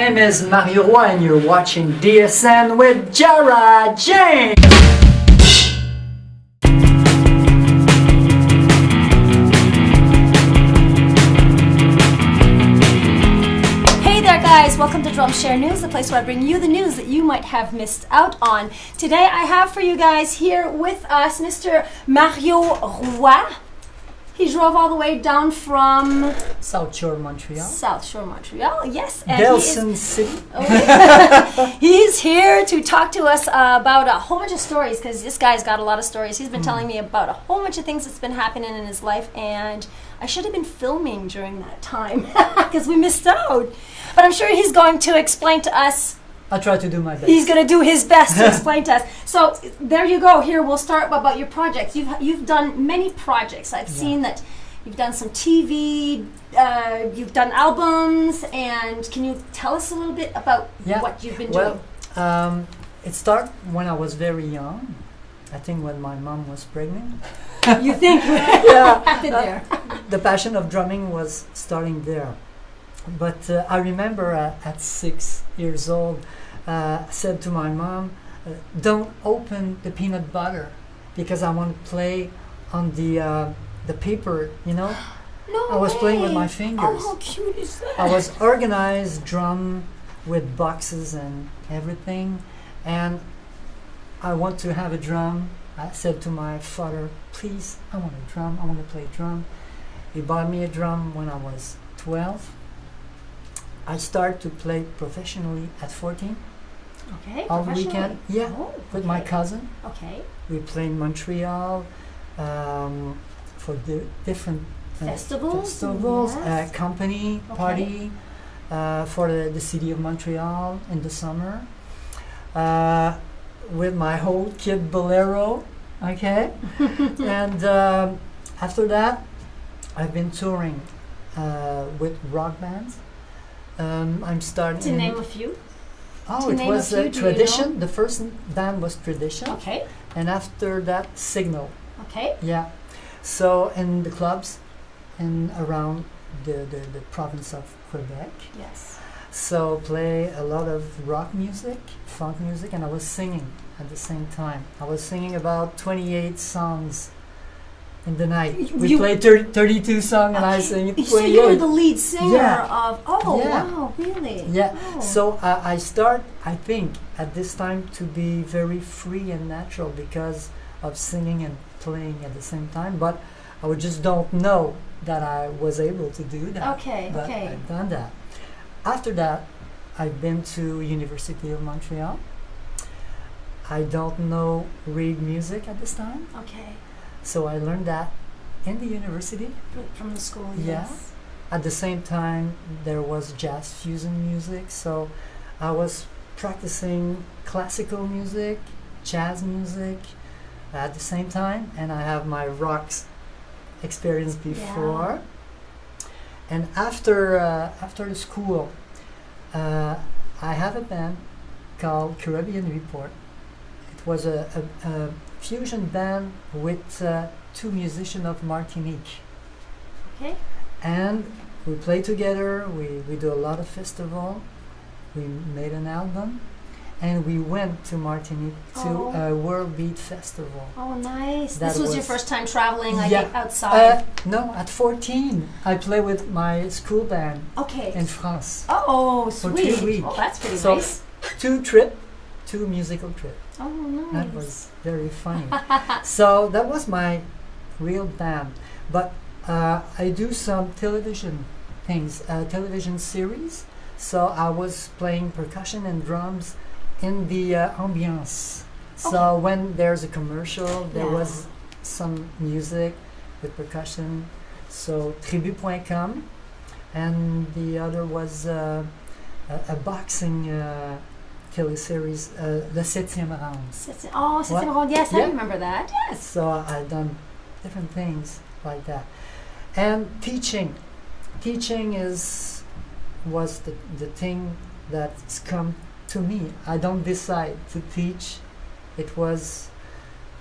name is Mario Roy and you're watching DSN with Jarah James. Hey there guys, welcome to Drum Share News, the place where I bring you the news that you might have missed out on. Today I have for you guys here with us Mr. Mario Roy. He drove all the way down from South Shore, Montreal. South Shore, Montreal, yes. And Delson City. He's here to talk to us about a whole bunch of stories, because this guy's got a lot of stories. He's been telling me about a whole bunch of things that's been happening in his life, and I should have been filming during that time because we missed out. But I'm sure he's going to explain to us. I'll try to do my best. He's going to do his best to explain to us. So there you go. Here, we'll start about your projects. You've done many projects. I've seen that you've done some TV, you've done albums, and can you tell us a little bit about what you've been doing? Well, it started when I was very young. I think when my mom was pregnant. You think? Yeah. Happened there. The passion of drumming was starting there. But I remember at 6 years old, I said to my mom, don't open the peanut butter because I want to play on the paper, you know? No I was way. playing with my fingers. Oh, how cute is that? I was organized drum with boxes and everything, and I want to have a drum. I said to my father, please, I want a drum, I want to play drum. He bought me a drum when I was 12. I started to play professionally at 14. Okay, All weekend, with my cousin. Okay. We played in Montreal for the different Festivals, yes. Company, party for the city of Montreal in the summer. With my whole kid bolero, okay? And after that, I've been touring with rock bands. I'm starting to name a few. Oh, it was Tradition. You know? The first band was Tradition. Okay. And after that, Signal. Okay. Yeah. So in the clubs and around the province of Quebec. Yes. So play a lot of rock music, funk music, and I was singing at the same time. I was singing about 28 songs in the night. We played 32 songs and I sang 28. So you were the lead singer of... Oh, wow, really? Yeah. Oh. So I start, I think, at this time to be very free and natural because of singing and playing at the same time. But I would just don't know that I was able to do that. Okay, but I've done that. After that, I've been to University of Montreal. I don't know read music at this time. Okay. So I learned that in the university. From the school, yes. Yeah. At the same time, there was jazz fusion music. So I was practicing classical music, jazz music at the same time. And I have my rocks experience before. Yeah. And after the school, I have a band called Caribbean Report. It was a fusion band with two musicians of Martinique. Okay. And we play together, we do a lot of festival, we made an album, and we went to Martinique to a World Beat Festival. Oh, nice. That this was your first time traveling outside? No, at 14. I played with my school band in France. Oh, sweet. For 2 weeks. Oh, that's pretty so nice. Two musical trips. Oh, nice. That was very funny. So that was my real band. But I do some television things, television series. So I was playing percussion and drums in the ambiance. So when there's a commercial, there was some music with percussion. So tribu.com, and the other was a boxing teleseries, Le 7e Round. Oh, 7e Round, yes, I remember that, yes. So I've done different things like that. And teaching was the thing that's come to me. I don't decide to teach. It was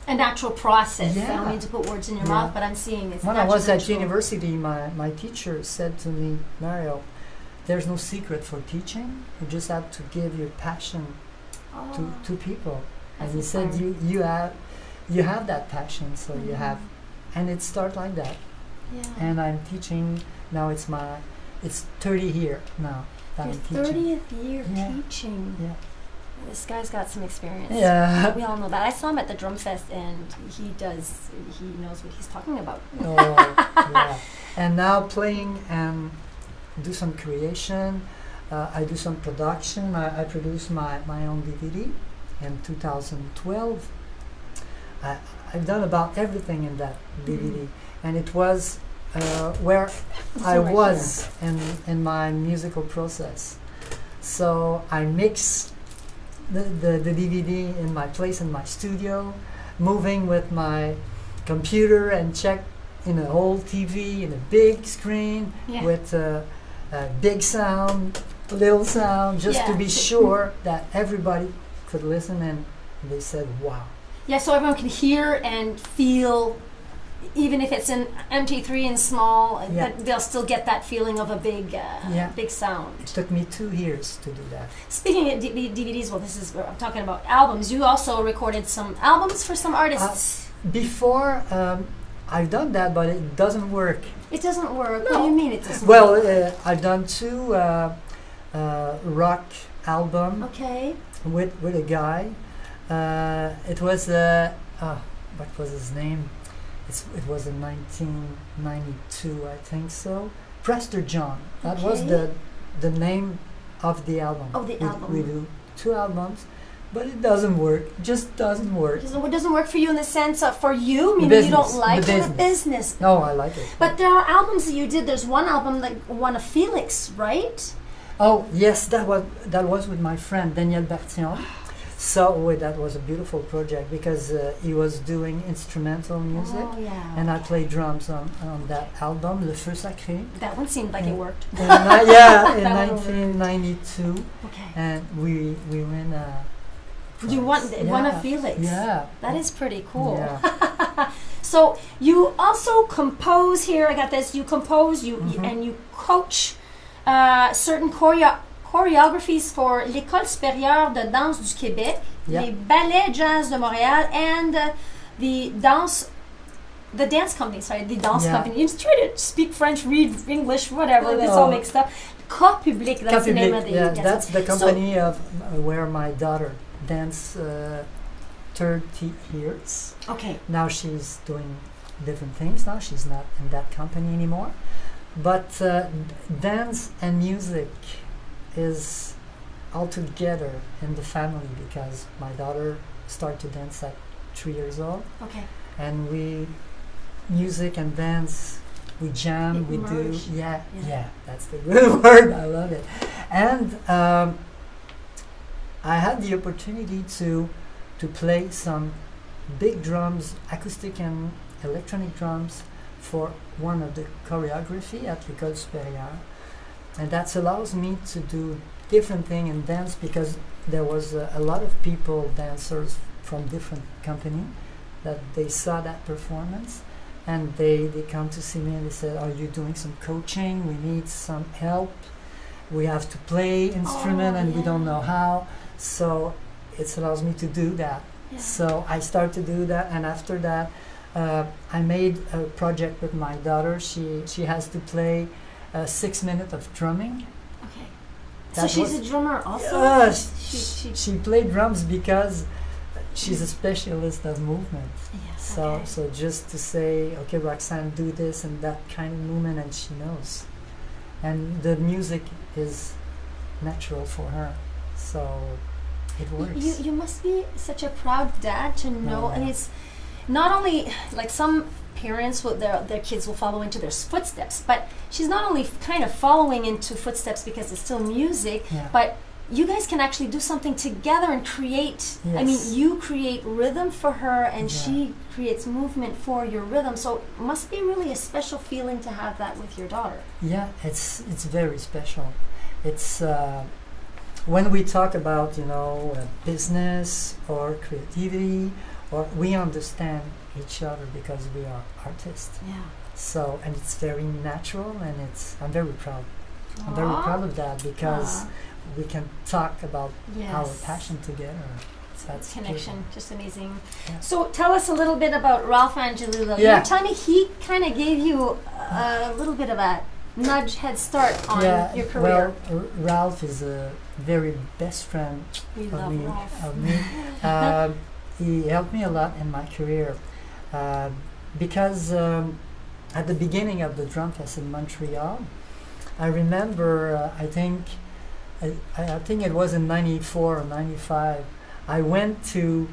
a natural process. Yeah. I don't mean to put words in your mouth, but I'm seeing it's when I was at university, my teacher said to me, Mario, there's no secret for teaching. You just have to give your passion to people. As you said, you have that passion, so you have, and it starts like that. Yeah. And I'm teaching now. It's 30 year now. Your I'm teaching. 30th year teaching. Yeah. This guy's got some experience. Yeah. We all know that. I saw him at the Drum Fest, and he knows what he's talking about. Yeah. And now playing and do some creation. I do some production. I produce my own DVD in 2012. I've done about everything in that DVD, and it was where I was in my musical process. So I mix the DVD in my place in my studio, moving with my computer and check in a whole TV in a big screen with a big sound, little sound, just to be sure that everybody could listen, and they said, wow. Yeah, so everyone can hear and feel, even if it's in MP3 and small, that they'll still get that feeling of a big sound. It took me 2 years to do that. Speaking of DVDs, well, this is where I'm talking about albums. You also recorded some albums for some artists. Before, I've done that, but it doesn't work. It doesn't work? No. What do you mean it doesn't work? Well, I've done 2 rock albums with a guy. It was what was his name? It was in 1992, I think so. Prester John. That was the name of the album. Oh, the album. We do 2 albums, but it doesn't work. It just doesn't work. It doesn't work for you in the sense of for you, meaning you don't like the business. No, I like it. But there are albums that you did. There's one album, like one of Felix, right? Oh yes, that was with my friend Daniel Bertillon. So that was a beautiful project because he was doing instrumental music, and I played drums on that album, Le Feu Sacré. That one seemed like it worked. In 1992, and we win a prize. You won one of Felix. Yeah, that is pretty cool. Yeah. So you also compose here. I got this. You compose, and you coach certain choreographies for l'École supérieure de danse du Québec, les ballets jazz de Montréal, and the dance company. The dance company. You try to speak French, read English, whatever. It's all mixed up. Corps Public. That's the name of the. Yeah, that's the company of where my daughter danced 30 years. Okay. Now she's doing different things. Now she's not in that company anymore. But dance and music is all together in the family because my daughter started to dance at 3 years old. Okay. And music and dance, we jam, we do. Yeah, that's the good word. I love it. And I had the opportunity to play some big drums, acoustic and electronic drums, for one of the choreography at l'École supérieure. And that allows me to do different things in dance because there was a lot of people, dancers from different company, that they saw that performance and they come to see me and they said, are you doing some coaching? We need some help. We have to play instrument and we don't know how. So it allows me to do that. Yeah. So I started to do that, and after that I made a project with my daughter. She has to play 6 minutes of drumming. Okay. So she's a drummer also? Yes. She played drums because she's a specialist of movement. Yes. So just to say, okay, Roxanne, do this and that kind of movement, and she knows. And the music is natural for her. So it works. You must be such a proud dad to know, and it's not only like some parents will their kids will follow into their footsteps, but she's not only kind of following into footsteps because it's still music, but you guys can actually do something together and create. I mean, you create rhythm for her, and she creates movement for your rhythm. So it must be really a special feeling to have that with your daughter. Yeah, it's very special. It's when we talk about business or creativity, or we understand each other because we are artists. Yeah. So, and it's very natural, and I'm very proud I'm very Aw. proud of that because we can talk about our Yes. passion together. That's Connection, just amazing. Yeah. So tell us a little bit about Ralph Angelillo. Yeah. You're telling me he kind of gave you a little bit of a nudge head start on your career. Well, Ralph is a very best friend We of love me. Ralph. Of me. He helped me a lot in my career because at the beginning of the drum fest in Montreal, I remember I think it was in '94 or '95. I went to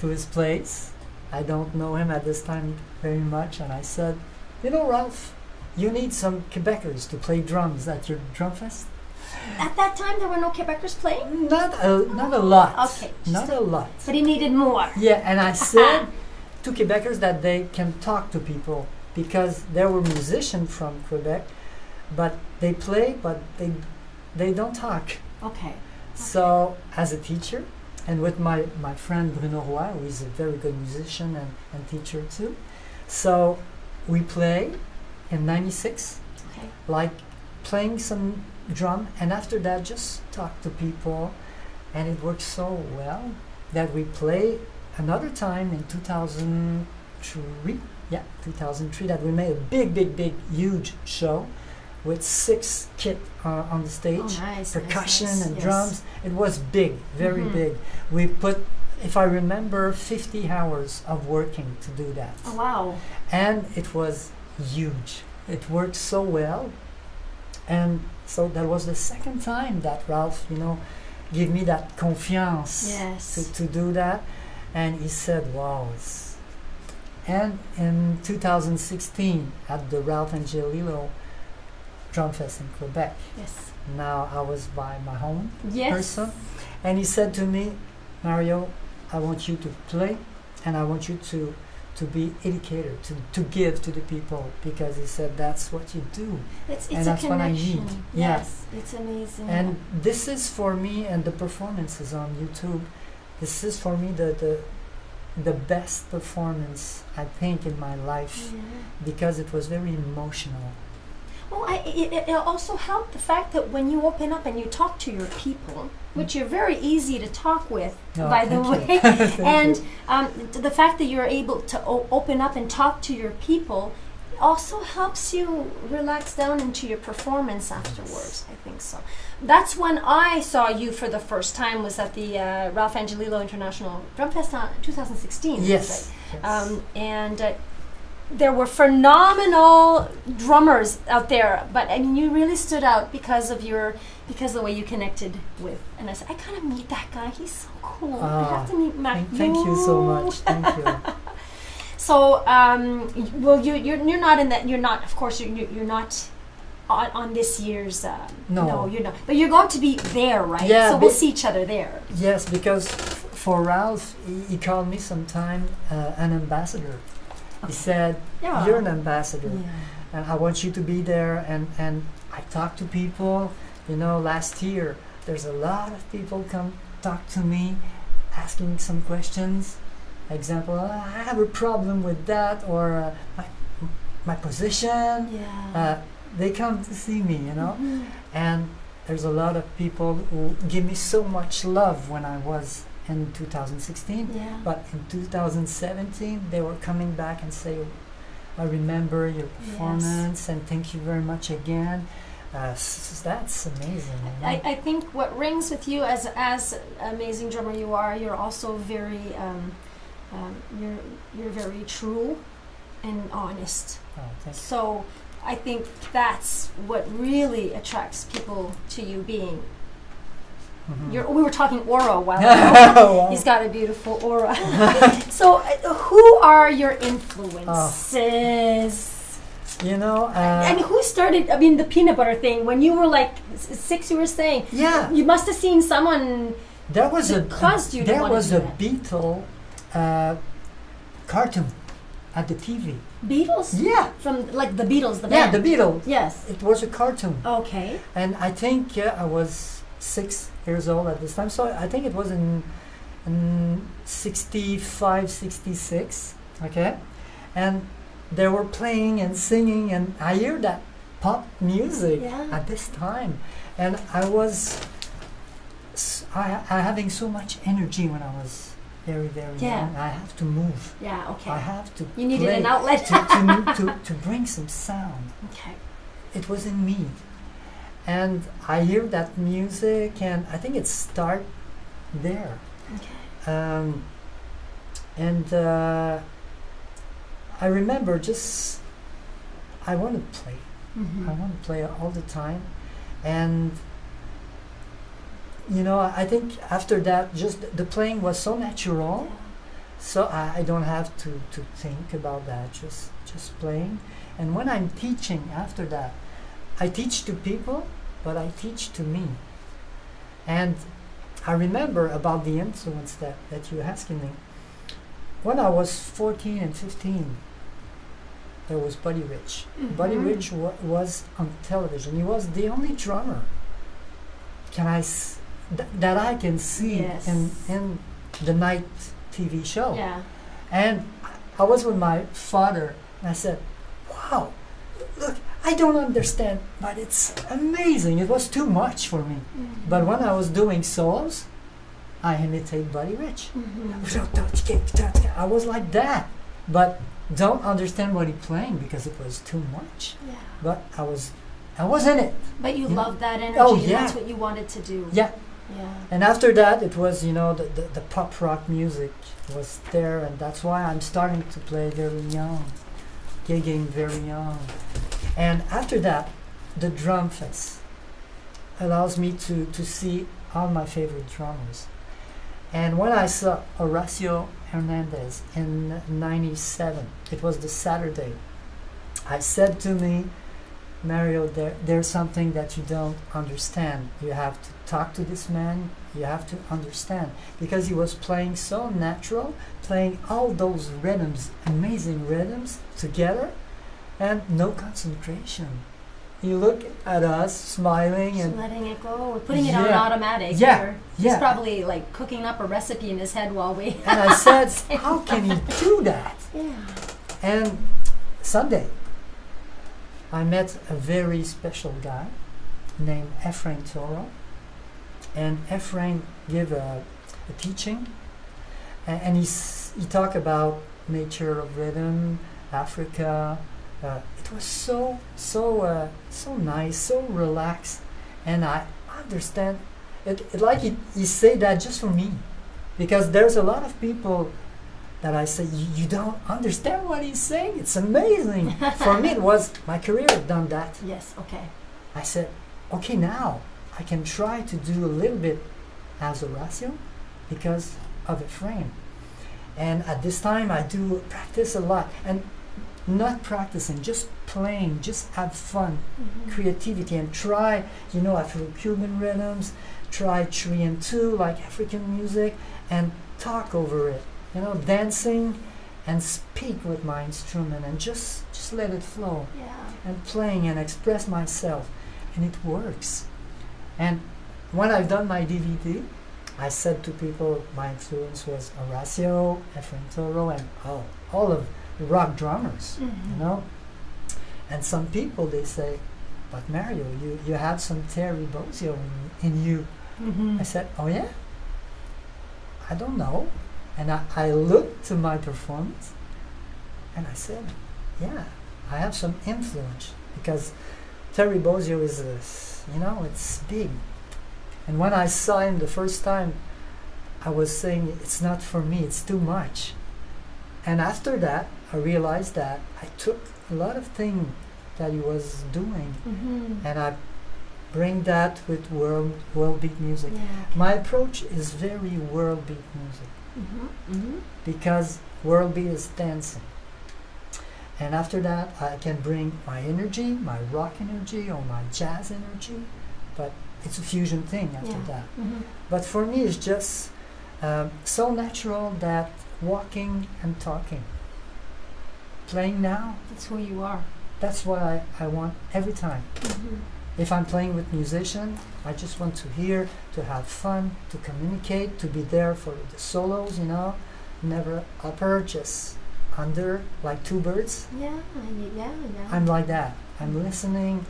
his place. I don't know him at this time very much, and I said, "You know, Ralph, you need some Quebecers to play drums at your drum fest." At that time, there were no Quebecers playing? Not a lot. Okay. Not a lot. But he needed more. Yeah, and I said to Quebecers that they can talk to people because there were musicians from Quebec, but they play, but they don't talk. Okay. So as a teacher, and with my friend Bruno Roy, who is a very good musician and teacher too, so we play in '96, Okay. like playing some drum, and after that just talk to people, and it worked so well that we play another time in 2003. Yeah, 2003, that we made a big, huge show with 6 kit on the stage, Oh, nice. percussion nice, and yes. drums. It was big, very Mhm. big. We put, if I remember, 50 hours of working to do that. Oh, wow. And it was huge. It worked so well. And so that was the second time that Ralph, gave me that confiance Yes. to do that. And he said, wow. And in 2016, at the Ralph Angelillo Drum Fest in Quebec, Yes. now I was by my home Yes. person, and he said to me, Mario, I want you to play, and I want you to be educator, to give to the people, because he said that's what you do. It's And a that's what I connection. need. Yeah. Yes. It's amazing. And this is for me, and the performances on YouTube, this is for me the best performance I think in my life, Yeah. because it was very emotional. Well, it also helped the fact that when you open up and you talk to your people, which you're very easy to talk with, Oh, by the thank way, you. Thank and you. the fact that you're able to open up and talk to your people also helps you relax down into your performance afterwards. I think so. That's when I saw you for the first time, was at the Ralph Angelillo International Drum Fest in 2016. Yes. Right? Yes. And there were phenomenal drummers out there, but I mean, you really stood out because of the way you connected with. And I said, I gotta meet that guy. He's so cool. I have to meet Mac. Thank you so much. Thank you. So, well, you're not in that. You're not. Of course, you're not on this year's. No. you're not. But you're going to be there, right? Yeah, So we'll but- see each other there. Yes, because for Ralph, he called me sometime an ambassador. He said, Yeah. you're an ambassador, Yeah. and I want you to be there. And I talk to people. Last year, there's a lot of people come talk to me, asking some questions. Example, I have a problem with that, or my position. Yeah. They come to see me, Mhm. and there's a lot of people who give me so much love when I was in 2016. Yeah. But in 2017, they were coming back and say, I remember your performance, and thank you very much again. That's amazing. I think what rings with you as amazing drummer you are, you're also very you're very true and honest. Oh, thank you. So I think that's what really attracts people to you. Being Mhm. we were talking aura a while ago. Wow. He's got a beautiful aura. So who are your influences? And who started? I mean, the peanut butter thing. When you were like 6, you were saying. Yeah. You must have seen someone. There was that caused you to there wanna was do a that. Beatle cartoon at the TV. Beatles? Yeah. From like the Beatles, the Yeah, band. the Beatles. Yes. It was a cartoon. Okay. And I think I was 6 years old at this time. So I think it was in 65, 66. Okay. And they were playing and singing, and I hear that pop music Yeah. at this time, and I was I having so much energy when I was very Yeah. young. I have to move. Yeah, okay. I have to You needed play an outlet. to bring some sound. Okay. It was in me, and I hear that music, and I think it start there. Okay. And I remember just I want to play. Mm-hmm. I want to play all the time, and you know, I think after that, just the playing was so natural, so I don't have to think about that. Just playing, and when I'm teaching after that, I teach to people, but I teach to me, and I remember about the influence that you're asking me. When I was 14 and 15, there was Buddy Rich. Mhm. Buddy Rich was on television. He was the only drummer that I can see Yes. in the night TV show. Yeah. And I was with my father, and I said, "Wow, look, I don't understand, but it's amazing." It was too much for me. Mm-hmm. But when I was doing solos, I imitate Buddy Rich. Mm-hmm. I was like that, but don't understand what he's playing because it was too much. Yeah. But I was in it. But you Yeah. loved that energy, Oh, and yeah. that's what you wanted to do. Yeah. Yeah. And after that, it was, you know, the pop rock music was there, and that's why I'm starting to play very young, gigging very young. And after that, the drum fest allows me to see all my favorite drummers. And when I saw Horacio Hernandez in '97, it was the Saturday, I said to me, "Mario, there's something that you don't understand. You have to talk to this man. You have to understand." Because he was playing so natural, playing all those rhythms, amazing rhythms together, and no concentration. You look at us smiling Just and letting it go. We're putting it on Yeah. automatic. Yeah. Or Yeah. He's probably like cooking up a recipe in his head while we. and I said, "How can he do that?" Yeah. And Sunday, I met a very special guy named Ephraim Toro, and Ephraim gave a teaching, and he talked about nature of rhythm, Africa. It was so nice, so relaxed, and I understand it like he said that just for me, because there's a lot of people that I say, you don't understand what he's saying. It's amazing. For me, it was my career had done that. Yes. Okay. I said, okay, now I can try to do a little bit as Horacio because of a frame. And at this time, I do practice a lot, and not practicing, just playing, just have fun, Mm-hmm. creativity, and try, you know, Afro-Cuban rhythms, try 3 and 2 like African music, and talk over it. You know, dancing and speak with my instrument and just let it flow, Yeah. and playing and express myself, and it works. And when I've done my DVD, I said to people my influence was Horacio, Ephraim Toro, and all of the rock drummers, Mm-hmm. you know. And some people, they say, "But Mario, you have some Terry Bozzio in you." Mm-hmm. I said, "Oh yeah? I don't know." And I looked to my performance, and I said, "Yeah, I have some influence because Terry Bozzio is, you know, it's big." And when I saw him the first time, I was saying, "It's not for me. It's too much." And after that, I realized that I took a lot of things that he was doing, Mm-hmm. and I bring that with world beat music. Yeah. My approach is very world beat music, Mm-hmm. Mm-hmm. because world beat is dancing. And after that, I can bring my energy, my rock energy, or my jazz energy, but it's a fusion thing after Yeah. that. Mm-hmm. But for me, it's just so natural that walking and talking, playing now, That's who you are. that's what I want every time. Mm-hmm. If I'm playing with musicians, I just want to hear, to have fun, to communicate, to be there for the solos, you know. Never upper, just under like two birds. Yeah. I'm like that. I'm listening,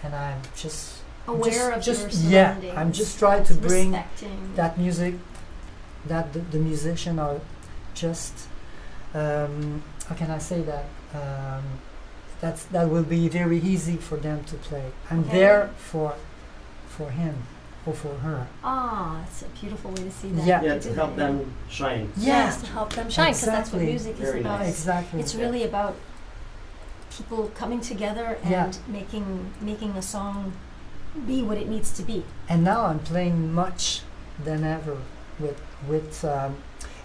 and I'm just Aware of just your yeah. surroundings. I'm just trying to bring Respecting. that music, that the musician are just how can I say that? That will be very easy for them to play. I'm Okay. there for him or for her. Ah, it's a beautiful way to see that. Yeah. Yeah, to help them shine. Yes, to help them shine, because that's what Exactly. music is Very about. nice. Exactly. It's really about people coming together and Yeah. making a song be what it needs to be. And now I'm playing much than ever with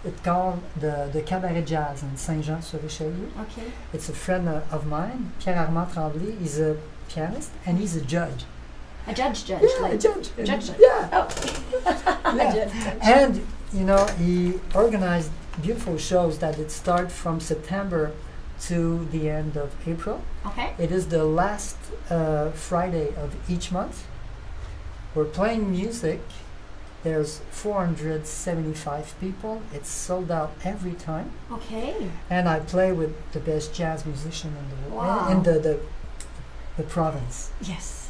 it's called the Cabaret Jazz in Saint-Jean-sur-Richelieu. Okay. It's a friend of mine, Pierre-Armand Tremblay. He's a pianist and he's a judge. A judge, Yeah, like a judge. judge. Yeah. Oh. Yeah. Judge. And he organized beautiful shows that it start from September to the end of April. Okay. It is the last Friday of each month. We're playing music. There's 475 people. It's sold out every time. Okay. And I play with the best jazz musician in the world, Wow. in the province, Yes.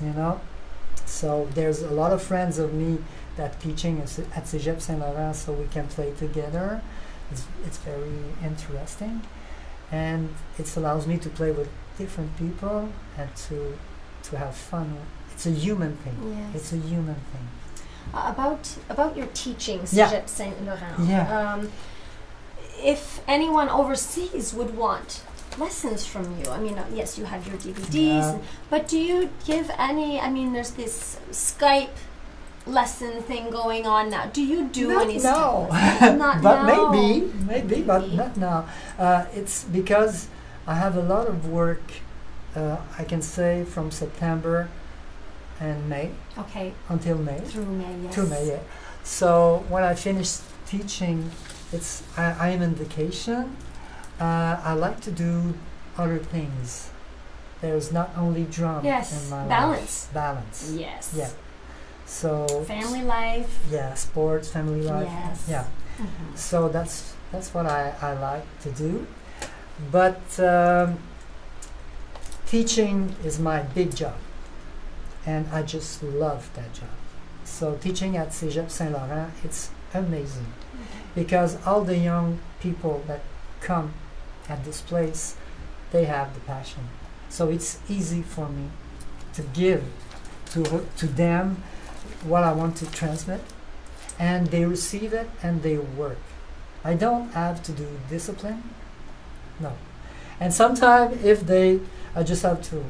So there's a lot of friends of me that teaching at Cégep Saint-Laurent, so we can play together. It's very interesting, and it allows me to play with different people and to have fun. It's a human thing. Yes. It's a human thing. About your teaching, Yeah. Cégep Saint-Laurent. Yeah. If anyone overseas would want lessons from you, I mean, yes, you have your DVDs, Yeah. but do you give any? I mean, there's this Skype lesson thing going on now. Do you do Not any now. stuff? Not But now. maybe, but not now. It's because I have a lot of work. I can say from September and May Okay, until May. through May, yes. To May, yeah. So when I finish teaching, I am on vacation. I like to do other things. There's not only drum Yes, in my balance. life. Balance. Yes. Yeah. So Family life. yeah, sports, family life. Yes. Yeah. Mhm. So that's what I like to do. But teaching is my big job, and I just love that job. So teaching at Cégep Saint-Laurent, it's amazing because all the young people that come at this place, they have the passion. So it's easy for me to give to them what I want to transmit, and they receive it and they work. I don't have to do discipline, no. And sometimes I just have to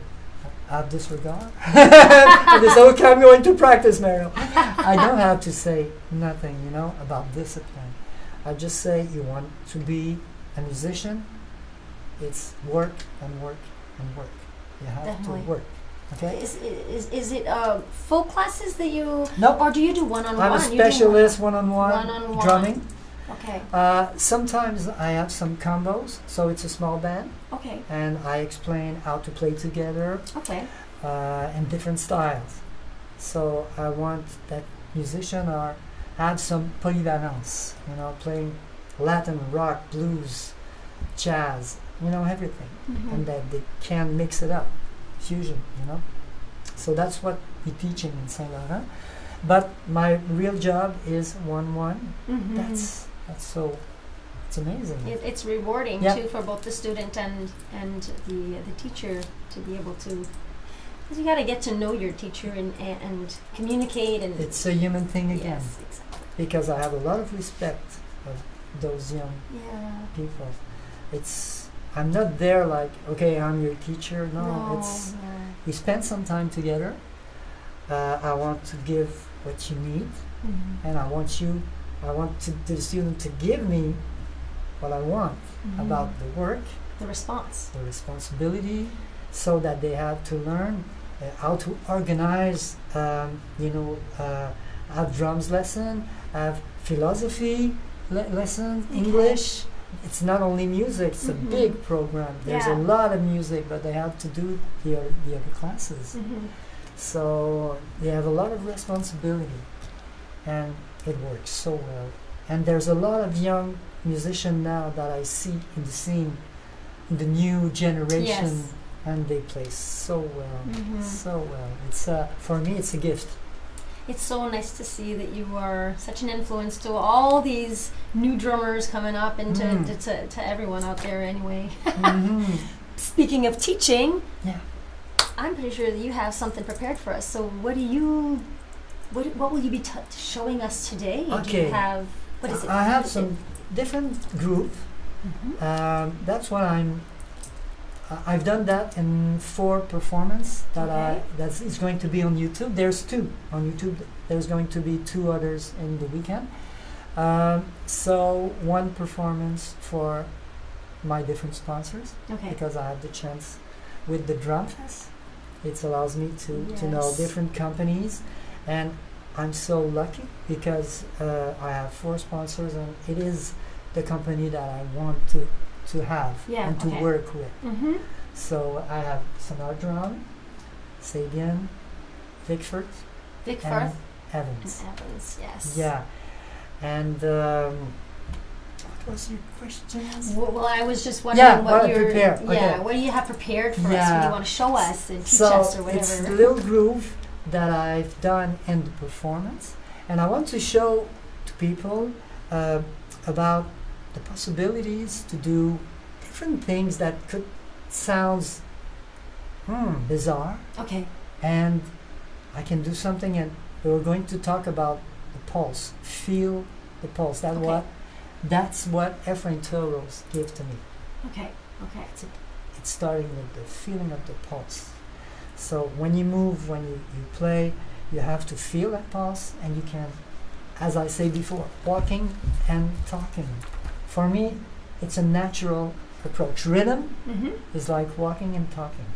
have disregard. And they say, okay, I'm going to practice, Meinl. I don't have to say nothing, about discipline. I just say you want to be a musician, it's work and work and work. You have Definitely. to work. Okay? Is it full classes that you, Nope. or do you do one-on-one? I'm a You do specialist one-on-one One-on-one. drumming. Okay. Sometimes I have some combos, so it's a small band, Okay. and I explain how to play together Okay. in different styles. So I want that musician have some polyvalence, playing Latin, rock, blues, jazz, everything, Mhm. and that they can mix it up, fusion, So that's what we're teaching in Saint Laurent. But my real job is 1-1. Mhm. That's so, it's amazing. It's rewarding Yeah. too for both the student and the teacher to be able to, because you got to get to know your teacher and communicate and It's a human thing again, yes, exactly. because I have a lot of respect of those young Yeah. people. I'm not there like, okay, I'm your teacher. No, we spend some time together. I want to give what you need, Mhm. and I want the student to give me what I want Mhm. about the work, the response. the responsibility, so that they have to learn how to organize, have drums lesson, have philosophy lesson, Okay. English. It's not only music, it's Mhm. a big program. There's a Yeah. lot of music, but they have to do the other classes. Mhm. So they have a lot of responsibility, and it works so well. And there's a lot of young musician now that I see in the scene, in the new generation, Yes. and they play so well, Mhm. so well. It's for me, it's a gift. It's so nice to see that you are such an influence to all these new drummers coming up and to everyone out there anyway. Mhm. Speaking of teaching, Yeah. I'm pretty sure that you have something prepared for us. So what what will you be showing us today? Do Okay. you have, what is it? I have What is some different group. it? Mhm. That's what I've done that in 4 performance Okay. that is going to be on YouTube. There's 2 on YouTube. There's going to be 2 others in the weekend. So 1 performance for my different sponsors, Okay. because I have the chance with the drum fest. It allows me to know Yes. different companies, and I'm so lucky because I have 4 sponsors, and it is the company that I want to have Yeah, and to okay. work with. Mm-hmm. So I have Snare drum, Sabian, Vickford, Vic and Firth Evans. and Evans, yes. Yeah, and what was your question? Well, I was just wondering Yeah, what what I you're, prepare, yeah, okay. what do you have prepared for us? What do Yeah. you want to show us and teach So us or it's whatever? the little groove that I've done in the performance, and I want to show to people about the possibilities to do different things that could sound bizarre, Okay. and I can do something, and we're going to talk about the pulse. Feel the pulse. Okay. That's what Ephraim Toros give to me. Okay. Okay. It's starting with the feeling of the pulse. So when you move, when you play, you have to feel that pulse, and you can, as I say before, walking and talking. For me, it's a natural approach. Rhythm Mm-hmm. is like walking and talking.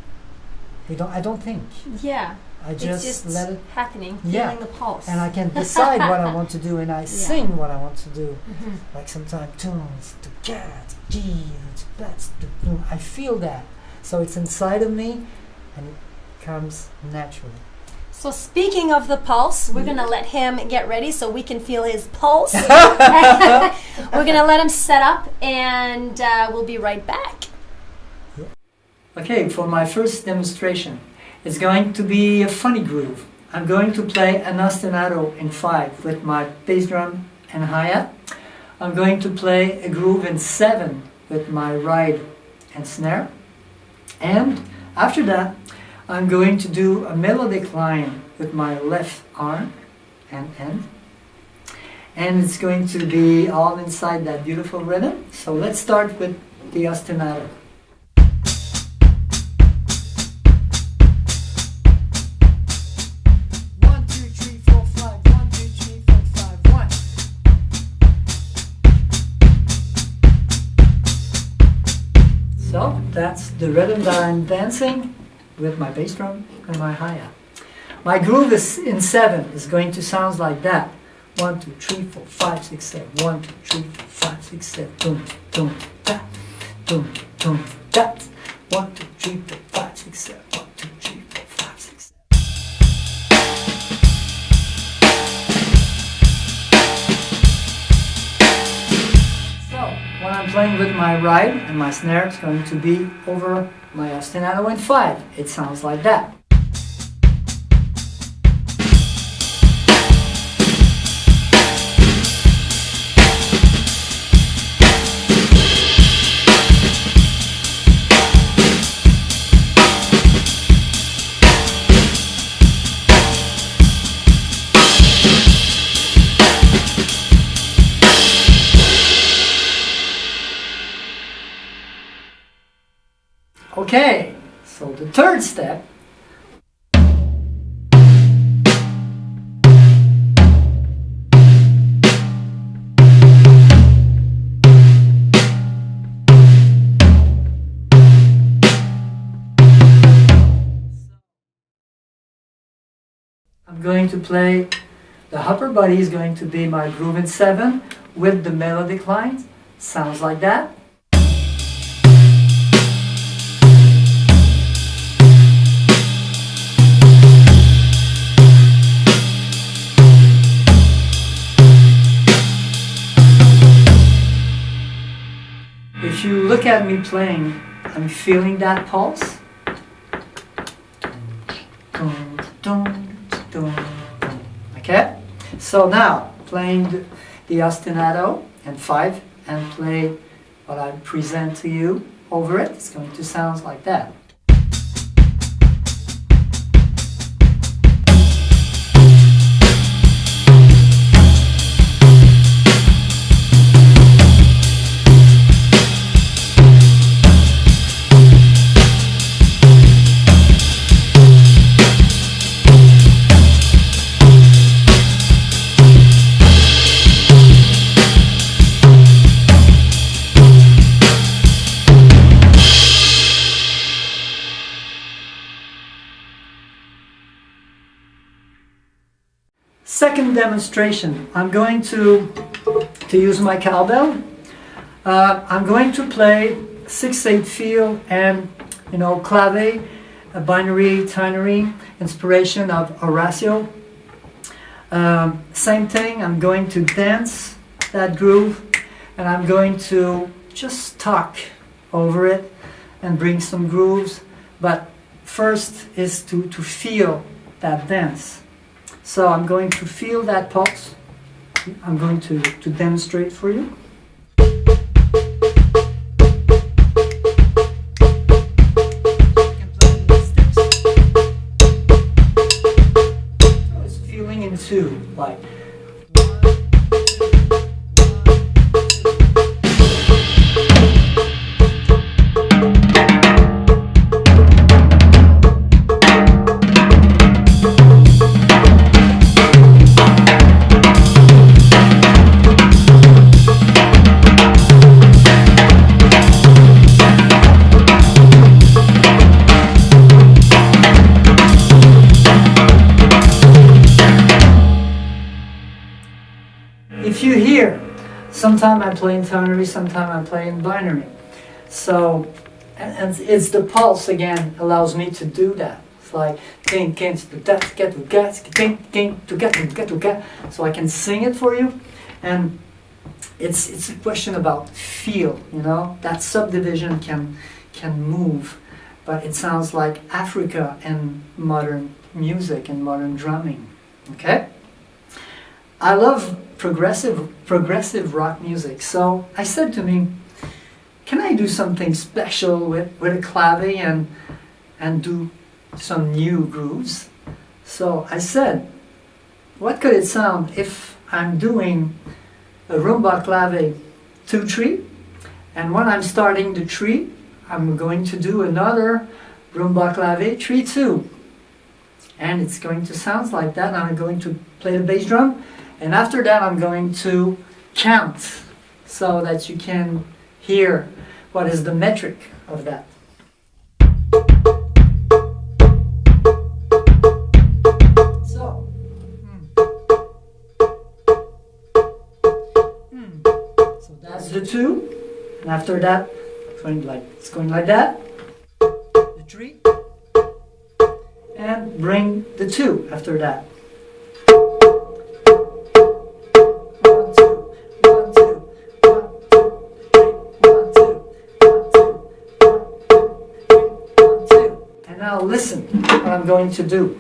I don't think. Yeah. I It's just let it, happening, Yeah. feeling the pulse. and I can decide what I want to do, and I sing what I want to do. Mm-hmm. Like sometimes tunes, to cat, G's, that's, I feel that. So it's inside of me, and it comes naturally. So speaking of the pulse, we're going to let him get ready so we can feel his pulse. We're going to let him set up, and we'll be right back. Okay, for my first demonstration, it's going to be a funny groove. I'm going to play an ostinato in 5 with my bass drum and hi-hat. I'm going to play a groove in 7 with my ride and snare. And after that, I'm going to do a melodic line with my left arm and end. And it's going to be all inside that beautiful rhythm. So let's start with the ostinato. 1, 2, 3, 4, 5. 1, 2, 3, 4, 5. 1. So that's the rhythm that I'm dancing with my bass drum and my hi-hat. My groove is in 7 is going to sound like that. 1, 2, 3, 4, 5, 6, 7. 1, 2, 3, 4, 5, 6, 7. Boom, boom, that. Boom, boom, that. 1, 2, 3, 4, 5, 6, 7. 1, 2, 3, 4, 5, 6, 7. So when I'm playing with my ride and my snare, it's going to be over my ostinato in 5. It sounds like that. Okay, so the third step. I'm going to play, the upper body is going to be my groove in 7 with the melodic lines. Sounds like that. If you look at me playing, I'm feeling that pulse. Okay? So now, playing the ostinato and 5, and play what I present to you over it, it's going to sound like that. Second demonstration, I'm going to use my cowbell. I'm going to play 6/8 feel and, you know, clave, a binary, ternary, inspiration of Horacio. Same thing, I'm going to dance that groove, and I'm going to just talk over it and bring some grooves. But first is to feel that dance. So I'm going to feel that pulse. I'm going to demonstrate for you. So it's feeling in 2, like. If you hear, sometimes I play in ternary, sometimes I play in binary. So, and it's the pulse again allows me to do that. It's like so I can sing it for you, and it's a question about feel. You know, that subdivision can move, but it sounds like Africa and modern music and modern drumming. Okay. I love progressive rock music, so I said to me, can I do something special with a clave and do some new grooves? So I said, what could it sound if I'm doing a rumba clave 2/3, and when I'm starting the 3, I'm going to do another rumba clave 3/2, and it's going to sound like that. I'm going to play the bass drum. And after that, I'm going to count so that you can hear what is the metric of that. So, so that's the 2. And after that, it's going like that. The 3. And bring the 2 after that. Now listen what I'm going to do.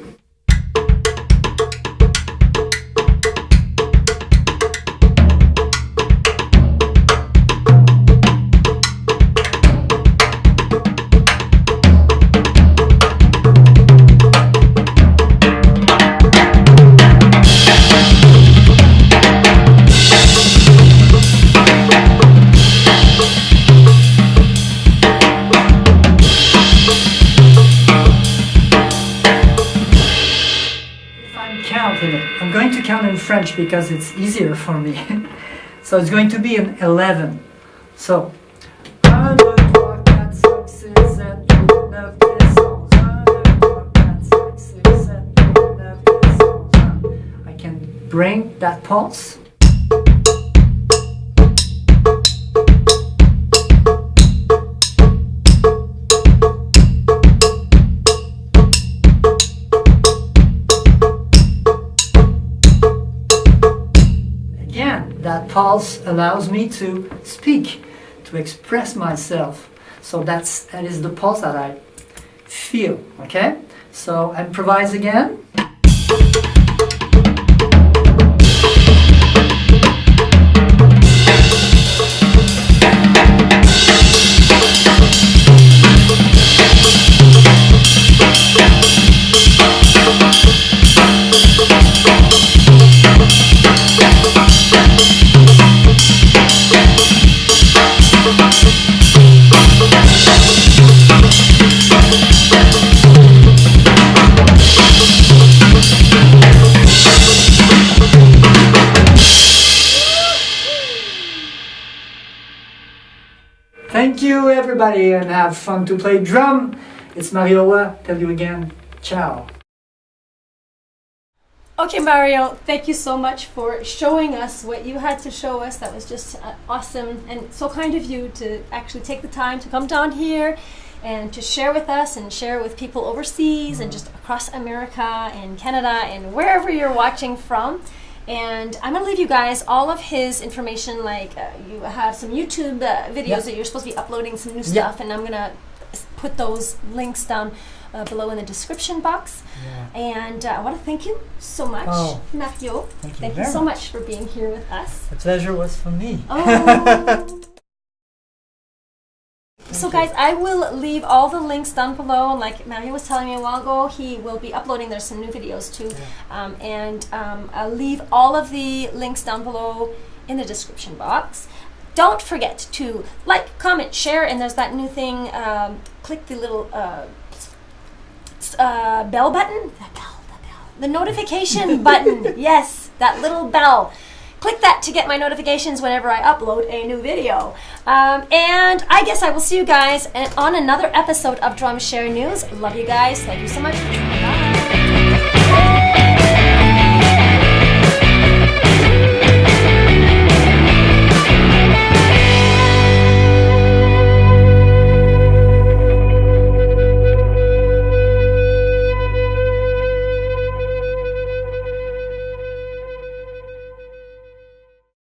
I'm going to count in French because it's easier for me. So it's going to be an 11. So 1, 2, 3, 4, 5, 6, 7, 8, 9, 10, 11. I can bring that pulse. That pulse allows me to speak, to express myself. So that is the pulse that I feel. Okay, so improvise again. Thank you everybody and have fun to play drum. It's Mario. Tell you again, ciao. Okay, Mario, thank you so much for showing us what you had to show us. That was just awesome and so kind of you to actually take the time to come down here and to share with us and share with people overseas and just across America and Canada and wherever you're watching from. And I'm going to leave you guys all of his information, like you have some YouTube videos that you're supposed to be uploading some new stuff, and I'm going to put those links down below in the description box. And I want to thank you so much, Matthew. Thank you so much for being here with us. The pleasure was for me. Oh. So guys, I will leave all the links down below, and like Mario was telling me a while ago, he will be uploading there's some new videos too, I'll leave all of the links down below in the description box. Don't forget to like, comment, share, and there's that new thing, click the little bell button, the notification button, yes, that little bell. Click that to get my notifications whenever I upload a new video. And I guess I will see you guys on another episode of Drum Share News. Love you guys. Thank you so much. Bye.